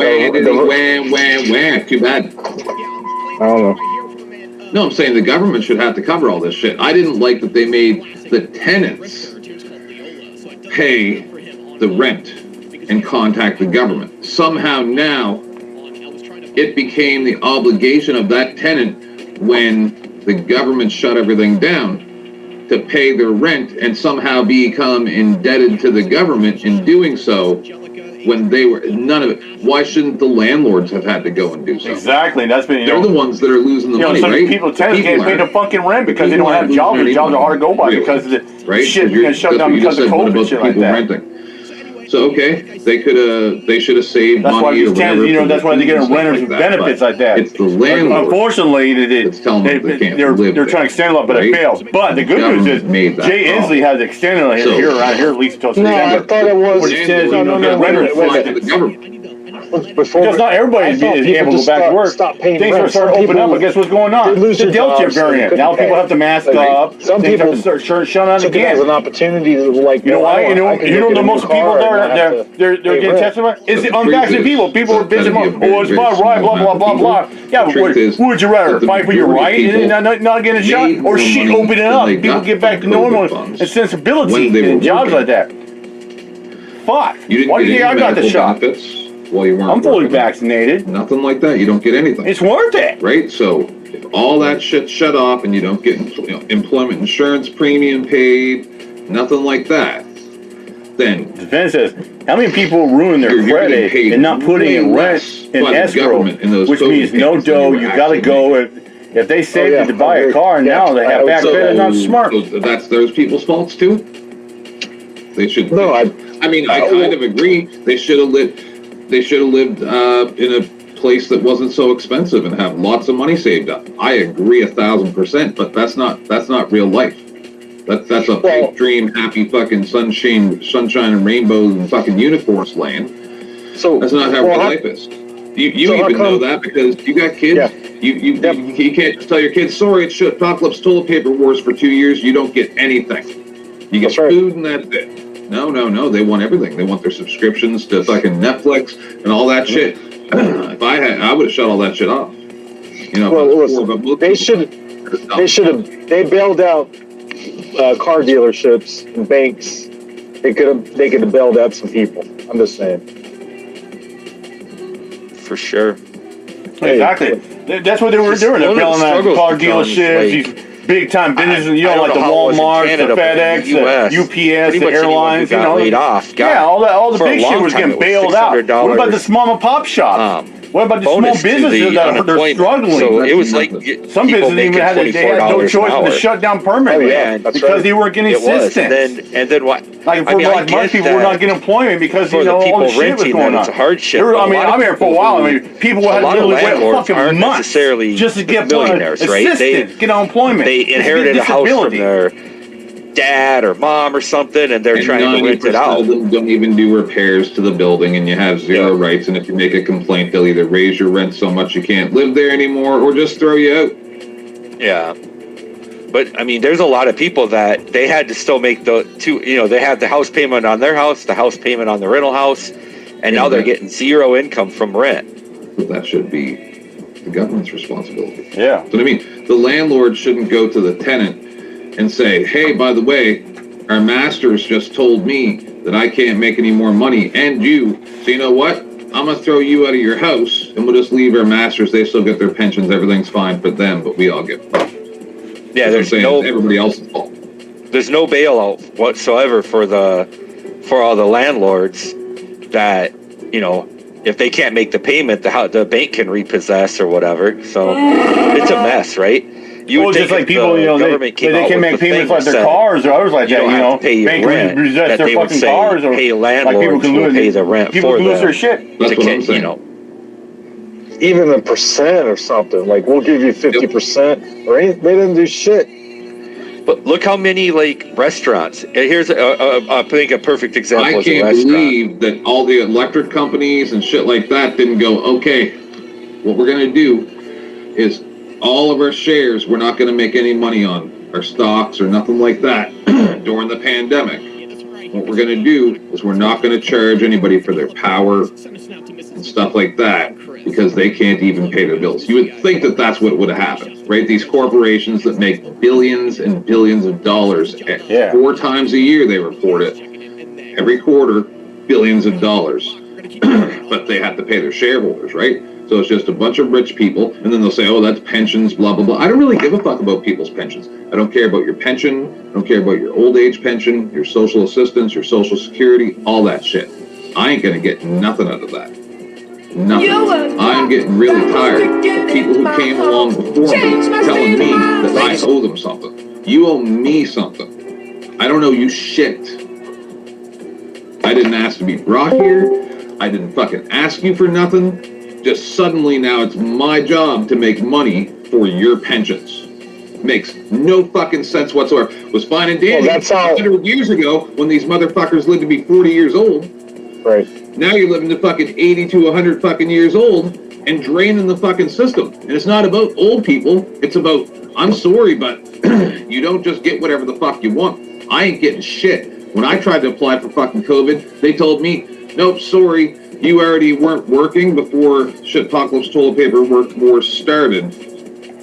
Wah. Too bad. I don't know. No, I'm saying the government should have to cover all this shit. I didn't like that they made the tenants pay the rent and contact the government. Somehow now it became the obligation of that tenant when the government shut everything down to pay their rent and somehow become indebted to the government in doing so when they were none of it. Why shouldn't the landlords have had to go and do so? Exactly. That's been they're the ones that are losing the money, some right? People tenants can't pay the fucking rent because they don't have jobs. Their jobs are hard to go by because of the shit shut down because of COVID and shit like that. Renting. So okay, they should have saved money or whatever. That's why they get renters benefits like that. It's the landlord. Unfortunately, they're trying to extend a lot, but it fails. But the good news is Jay Inslee has extended here around here at least until September. No, I thought it was. Because not everybody is able to go back to work. Things are starting to open up, but guess what's going on? The Delta variant. Now people have to mask up. Some people have to start shutting down again. It as an opportunity to like. You know why? You know the most people they're getting tested by is the unvaccinated people. People are busy. Oh, it's my right. Blah blah blah blah. Yeah, but who would you rather fight for your right and not get a shot, or shit open it up? People get back to normal and sensibility in jobs like that. Fuck. Why do you think I got the shot? Well, you weren't. I'm fully vaccinated. Nothing like that. You don't get anything. It's worth it. Right? So if all that shit shut off and you don't get employment insurance premium paid, nothing like that, then... Defense says, how many people ruin their credit and not putting in rent in escrow, which means no dough, you got to go... If they saved to buy a car and now they have bad credit, not smart. That's those people's faults too? They should... No, I kind of agree. They should have lived in a place that wasn't so expensive and have lots of money saved up. I agree 1,000%, but that's not real life. That's a pipe dream, happy fucking sunshine and rainbows and fucking unicorns land. So that's not how real life is. You even know that because you got kids. Yeah. You can't just tell your kids, sorry, it's apocalypse toilet paper wars for 2 years. You don't get anything. You get food and that's it. No. They want everything. They want their subscriptions to fucking Netflix and all that shit. If I would have shut all that shit off. You know. Well, listen, they bailed out car dealerships and banks. They could have bailed out some people. I'm just saying. For sure. Exactly. That's what they were doing. They're bailing out car dealerships. These big time businesses, like the Walmart, the FedEx, the UPS, the airlines, laid off. All the big shit was getting bailed out. What about the mom and pop shops? What about the small businesses that are struggling? So it was like some businesses even had no choice but to shut down permanently because they weren't getting assistance. And then what? Like most people were not getting employment because all the shit was going on. It's a hardship. I'm here for a while. People had to literally wait fucking months just to get millionaires, right? They get unemployment. They inherited a house from their dad or mom or something, and they're trying to rent it out. Of them don't even do repairs to the building, and you have zero rights. And if you make a complaint, they'll either raise your rent so much you can't live there anymore, or just throw you out. Yeah, but I mean, there's a lot of people that they had to still make the two. They had the house payment on their house, the house payment on the rental house, and now they're getting zero income from rent. But that should be the government's responsibility. Yeah. So I mean, the landlord shouldn't go to the tenant and say, hey, by the way, our masters just told me that I can't make any more money, and you. So you know what? I'm going to throw you out of your house, and we'll just leave our masters. They still get their pensions. Everything's fine for them, but we all get Yeah, there's everybody else's fault. There's no bailout whatsoever for all the landlords that, if they can't make the payment, the bank can repossess or whatever. So it's a mess, right? You would just like people, they can make payments like their cars or others like that. Have to pay your rent. That they would say, hey, landlords will pay the rent people for can lose their shit. That's what I'm saying. Even a percent or something, like we'll give you 50%, right? They didn't do shit. But look how many restaurants. Here's I think a perfect example. I can't believe that all the electric companies and shit like that didn't go, okay, what we're gonna do is all of our shares, we're not going to make any money on our stocks or nothing like that during the pandemic. what we're going to do is we're not going to charge anybody for their power and stuff like that because they can't even pay their bills. You would think that that's what would have happened, right? These corporations that make billions and billions of dollars, 4 times a year they report it, every quarter, billions of dollars, but they have to pay their shareholders, right? So it's just a bunch of rich people, and then they'll say, oh, that's pensions, blah, blah, blah. I don't really give a fuck about people's pensions. I don't care about your pension. I don't care about your old age pension, your social assistance, your social security, all that shit. I ain't gonna get nothing out of that. Nothing. I'm getting really tired of people who came along before me telling me that I owe them something. You owe me something. I don't owe you shit. I didn't ask to be brought here. I didn't fucking ask you for nothing. Just suddenly now it's my job to make money for your pensions. Makes no fucking sense whatsoever. It was fine and dandy 100 years ago when these motherfuckers lived to be 40 years old. Right. Now you're living to fucking 80 to 100 fucking years old and draining the fucking system. And it's not about old people. It's about, I'm sorry, but you don't just get whatever the fuck you want. I ain't getting shit. When I tried to apply for fucking COVID, they told me, nope, sorry. You already weren't working before Shitpocalypse Toilet Paper War started.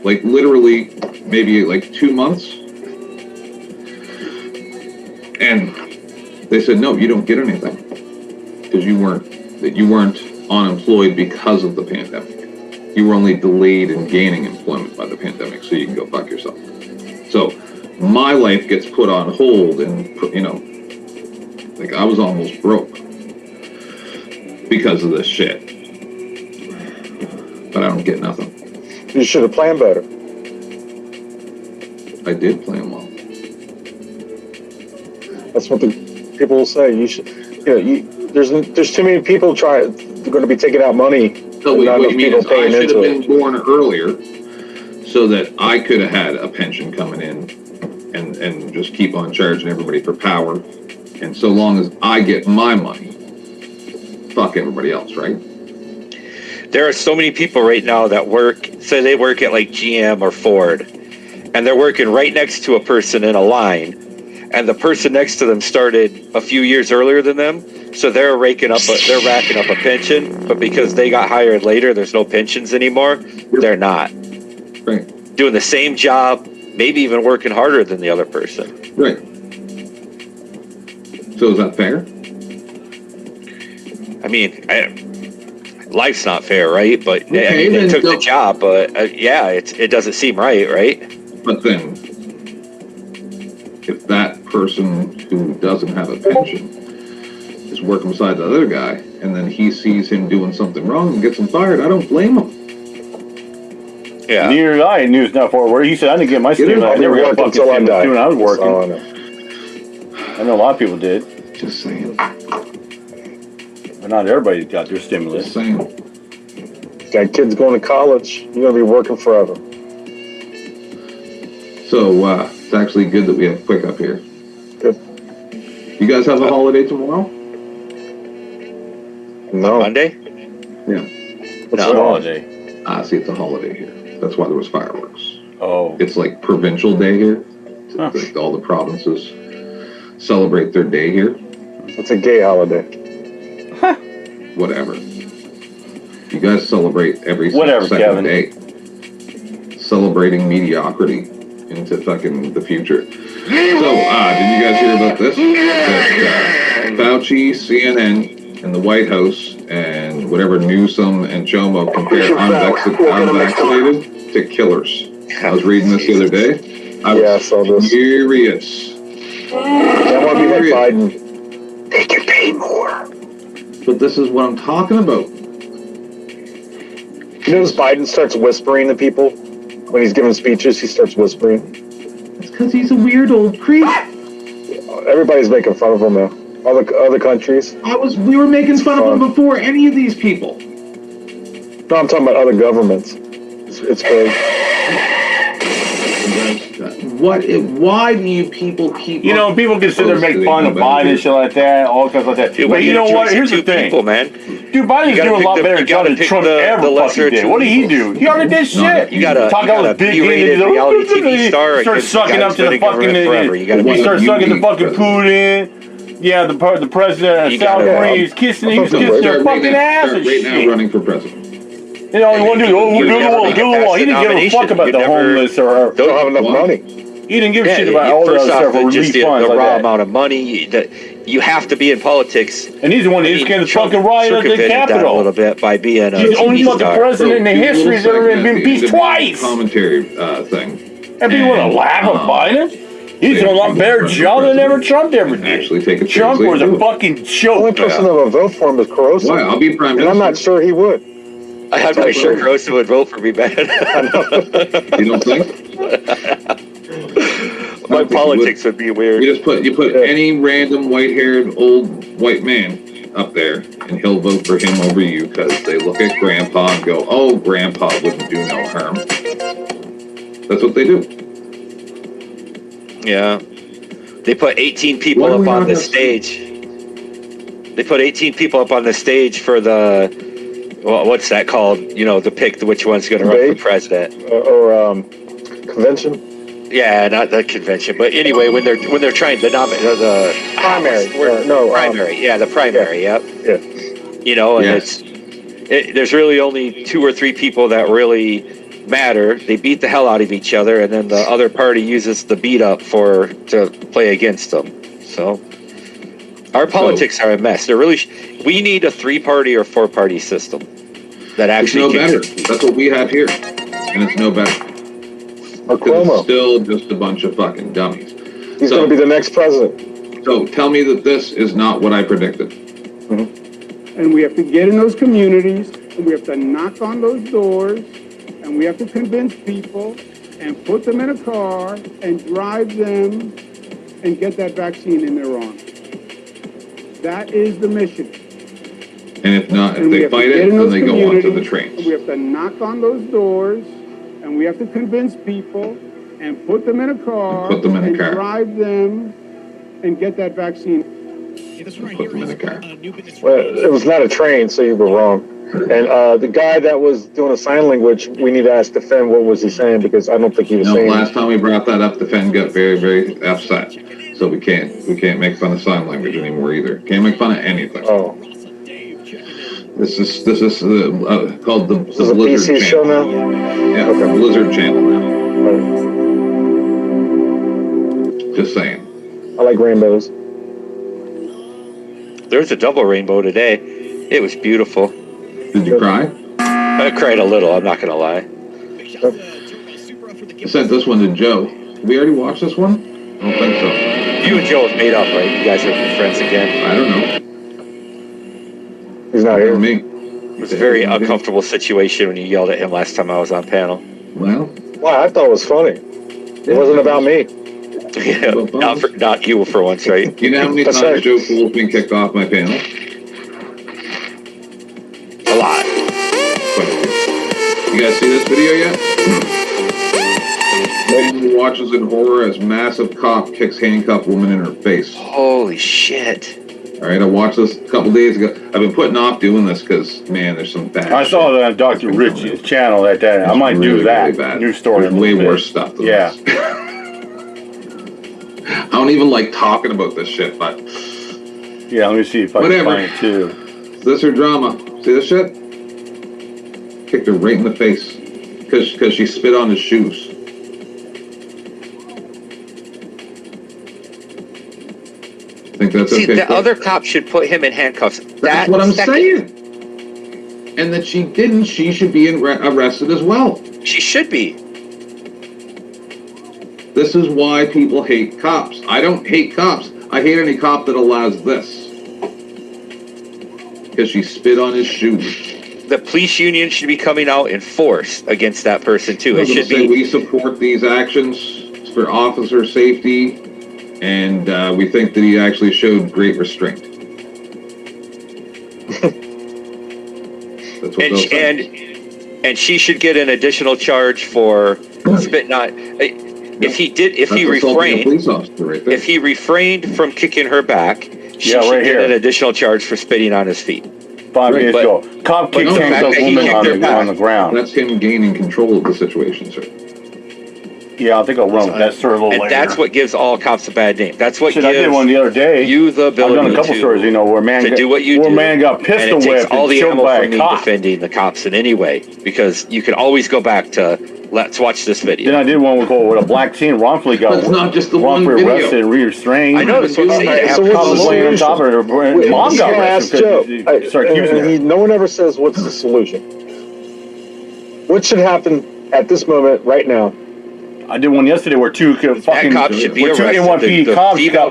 Like literally, maybe like 2 months. And they said, no, you don't get anything. Because you weren't unemployed because of the pandemic. You were only delayed in gaining employment by the pandemic, so you can go fuck yourself. So my life gets put on hold and, you know, like I was almost broke because of this shit. But I don't get nothing. You should have planned better. I did plan well. That's what the people will say. You should, there's too many people they're going to be taking out money. So what you mean is I should have been born earlier so that I could have had a pension coming in and just keep on charging everybody for power. And so long as I get my money, fuck everybody else, right? There are so many people right now that say they work at like GM or Ford, and they're working right next to a person in a line, and the person next to them started a few years earlier than them, so they're racking up a pension, but because they got hired later, there's no pensions anymore. They're not. Right. Doing the same job, maybe even working harder than the other person. Right. So is that fair? I mean, life's not fair, right? But okay, I mean, they took the job, but it doesn't seem right? But then, if that person who doesn't have a pension is working beside the other guy, and then he sees him doing something wrong and gets him fired, I don't blame him. Yeah. Neither did I in News Now Forward, where he said, I didn't get my stimulus. I never got fucking stimulus too when I was working. I know a lot of people did. Just saying. But not everybody got their stimulus. Just saying. Got kids going to college. You're going to be working forever. So, it's actually good that we have Quick up here. Good. You guys have a holiday tomorrow? No. Monday? Yeah. What's the holiday? See, it's a holiday here. That's why there was fireworks. Oh. It's like provincial day here. Huh. Like all the provinces celebrate their day here. It's a gay holiday. Whatever. You guys celebrate every second Kevin. day. Celebrating mediocrity into fucking the future. So, did you guys hear about this? That Fauci, CNN, and the White House, and whatever Newsom and Chomo compare unvaccinated to killers. I was reading this the other day. I saw this. Furious. I want to be like Biden. They can pay more. But this is what I'm talking about. You notice Biden starts whispering to people when he's giving speeches. He starts whispering. It's because he's a weird old creep. Everybody's making fun of him now. All the other countries. We were making fun of him before any of these people. No, I'm talking about other governments. It's great. Why do you people keep? You know, people can sit there and make fun of Biden and shit like that, all kinds like that. Dude, but you know what? Here's the thing, people, man. Dude, Biden's doing a lot better than Trump ever fucking did. What did he do? He already did shit. You gotta talk about the big reality TV star. Start sucking up to the fucking. He starts sucking the fucking Putin. Yeah, the president of South Korea, he's kissing their fucking ass and right shit. now running for president. You know, he wanted to do build the wall. He didn't give a fuck about the homeless or don't have enough money. He didn't give a shit about all the other stuff or just the funds raw like amount of money that you have to be in politics. And he's the one that just came to fucking riot at the Capitol a little bit by being a he's the only fucking president in the history that's ever been impeached twice. Commentary thing. And people want to laugh at Biden. He's doing a lot better job than ever Trump ever did. Actually, take it Trump was a fucking joke. The only person that would vote for him is Carosa. Why? I'll be prime minister. And I'm not sure he would. I'm not sure Carosa would vote for me, man. You don't think? My politics would be weird. You put any random white-haired old white man up there, and he'll vote for him over you because they look at Grandpa and go, "Oh, Grandpa wouldn't do no harm." That's what they do. Yeah, they put 18 people up on the stage. They put 18 people up on the stage for the what's that called? You know, to pick which one's going to run for president or convention. Yeah, not the convention, but anyway, when they're trying to nominate the primary, primary, the primary, yeah. You know, and there's really only 2 or 3 people that really matter. They beat the hell out of each other, and then the other party uses the beat up to play against them. So our politics are a mess. They're really we need a 3-party or 4-party system that actually it's no better. That's what we have here, and it's no better. Because it's still just a bunch of fucking dummies. He's going to be the next president. So tell me that this is not what I predicted. Mm-hmm. And we have to get in those communities, and we have to knock on those doors, and we have to convince people and put them in a car and drive them and get that vaccine in their arms. That is the mission. And if not, if they fight it, then they go onto the trains. We have to knock on those doors, and we have to convince people and put them in a car and drive them and get that vaccine. Put them in a car. Well, it was not a train, so you were wrong. And the guy that was doing a sign language, we need to ask Defend what was he saying, because I don't think he was saying. Last time we brought that up, Defend got very, very upset. So we can't make fun of sign language anymore either. Can't make fun of anything. Oh. This is called the Blizzard PC channel. Show now? Yeah, okay. Blizzard channel now. Just saying. I like rainbows. There was a double rainbow today. It was beautiful. Did you cry? I cried a little, I'm not going to lie. I sent this one to Joe. We already watched this one? I don't think so. You and Joe have made up, right? You guys are friends again? I don't know. He's not here. Me. It was a very uncomfortable situation when you yelled at him last time I was on panel. Well. Wow, I thought it was funny. It wasn't about me. Yeah, not you for once, right? You know how many times Joe Fool's been kicked off my panel? A lot. You guys see this video yet? Man who watches in horror as massive cop kicks handcuffed woman in her face. Holy shit. All right, I watched this a couple days ago. I've been putting off doing this because, man, there's some bad I saw that on Dr. Rich's channel that day. I might do that. Really bad. New story. There's way worse stuff than this. I don't even like talking about this shit, but... Yeah, let me see if I can find it too. Is this her drama? See this shit? Kicked her right in the face because she spit on his shoes. Think that's okay? See, the other cop should put him in handcuffs. That's what I'm saying. And that she didn't, she should be arrested as well. She should be. This is why people hate cops. I don't hate cops. I hate any cop that allows this. Because she spit on his shoes. The police union should be coming out in force against that person too. It should be. We support these actions for officer safety, and we think that he actually showed great restraint. That's what and she should get an additional charge for spitting on. If he refrained from kicking her back, she should get an additional charge for spitting on his feet. 5 minutes ago, cop kicked handcuffed woman on the ground. That's him gaining control of the situation, sir. Yeah, I think I'll run with that story a little And later. that's what gives all cops a bad name. That's what Shit, I did one gives the other day. you the I've ability done a couple to, stories, you know, where do what you do. man got And pistol it takes whipped all and the killed ammo by for a me cop. defending the cops in any way, because you can always go back to, let's watch this video. Then I did one with a black teen wrongfully got But it's not just the one wrongfully video. arrested and restrained. I know, that's what I'm saying. Alright, Have so what's Cops the laying on top of her. solution? Mom got Ask arrested Joe. because he started accusing her. No one ever says what's the solution. What should happen at this moment, right now? I did one yesterday where two fucking cop should be where two arrested. NYPD The cops female got